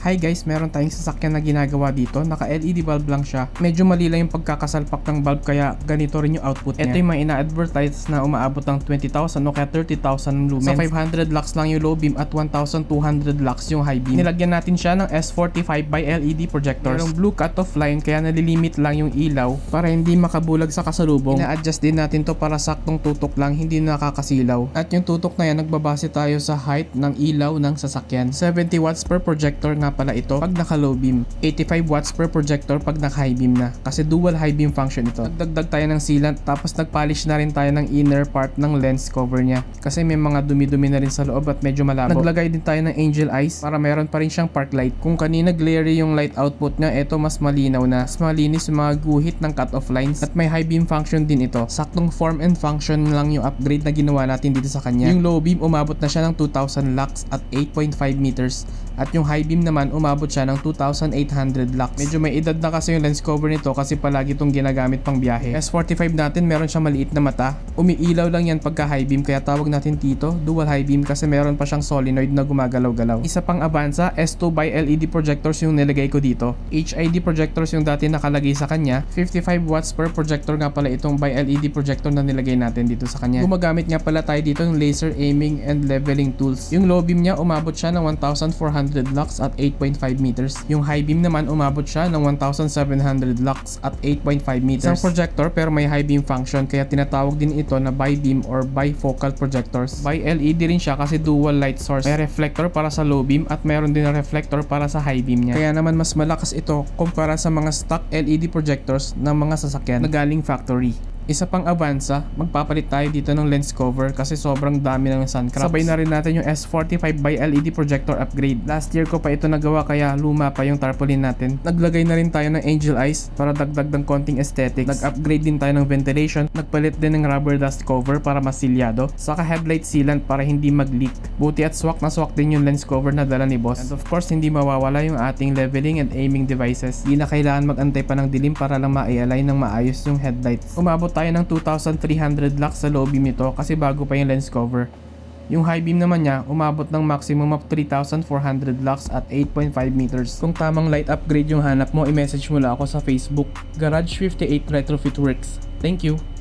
Hi guys, meron tayong sasakyan na ginagawa dito. Naka LED bulb lang siya. Medyo mali lang yung pagkakasalpak ng bulb kaya ganito rin yung output niya. Ito yung mga ina-advertise na umaabot ng 20,000 o kaya 30,000 lumens. So 500 lux lang yung low beam at 1,200 lux yung high beam. Nilagyan natin siya ng S45 by LED projectors. Merong blue cut-off line kaya nalilimit lang yung ilaw para hindi makabulag sa kasalubong. Ina-adjust din natin to para saktong tutok lang, hindi nakakasilaw. At yung tutok na yan, nagbabase tayo sa height ng ilaw ng sasakyan. 70 watts per projector nga pala ito pag naka low beam, 85 watts per projector pag naka high beam na, kasi dual high beam function ito. Nagdagdag tayo ng sealant tapos nagpolish na rin tayo ng inner part ng lens cover niya kasi may mga dumi-dumi na rin sa loob at medyo malabo. Naglagay din tayo ng angel eyes para meron pa rin siyang park light. Kung kanina glary yung light output niya, ito mas malinaw na, mas malinis yung mga guhit ng cut-off lines at may high beam function din ito. Saktong form and function lang yung upgrade na ginawa natin dito sa kanya. Yung low beam umabot na siya ng 2,000 lux at 8.5 meters at yung high beam naman umabot siya ng 2,800 lux. Medyo may edad na kasi yung lens cover nito kasi palagi itong ginagamit pang biyahe. S45 natin meron siyang maliit na mata. Umiilaw lang yan pagka high beam kaya tawag natin dito dual high beam kasi meron pa siyang solenoid na gumagalaw-galaw. Isa pang Avanza, S2 by LED projectors yung nilagay ko dito. HID projectors yung dati nakalagay sa kanya. 55 watts per projector nga pala itong by LED projector na nilagay natin dito sa kanya. Gumagamit nga pala tayo dito ng laser aiming and leveling tools. Yung low beam niya umabot siya ng 1,400 lux at 8.5 meters. Yung high beam naman umabot siya ng 1,700 lux at 8.5 meters. Isang projector pero may high beam function kaya tinatawag din ito na bi-beam or bifocal projectors. By LED rin siya kasi dual light source. May reflector para sa low beam at mayroon din na reflector para sa high beam niya. Kaya naman mas malakas ito kumpara sa mga stock LED projectors ng mga sasakyan na galing factory. Isa pang Avanza, magpapalit tayo dito ng lens cover kasi sobrang dami ng sun cracks. Sabay na rin natin yung S45 by LED projector upgrade. Last year ko pa ito nagawa kaya luma pa yung tarpaulin natin. Naglagay na rin tayo ng angel eyes para dagdag ng konting aesthetics. Nag-upgrade din tayo ng ventilation. Nagpalit din ng rubber dust cover para mas silyado. Saka headlight sealant para hindi mag-leak. Buti at swak na swak din yung lens cover na dala ni boss. And of course, hindi mawawala yung ating leveling and aiming devices. Hindi na kailangan mag-antay pa ng dilim para lang ma-align ng maayos yung headlights. Umabot tayo ng 2,300 lux sa low beam nito kasi bago pa yung lens cover. Yung high beam naman niya umabot ng maximum of 3,400 lux at 8.5 meters. Kung tamang light upgrade yung hanap mo, i-message mo lang ako sa Facebook. Garage 58 Retrofit Works. Thank you!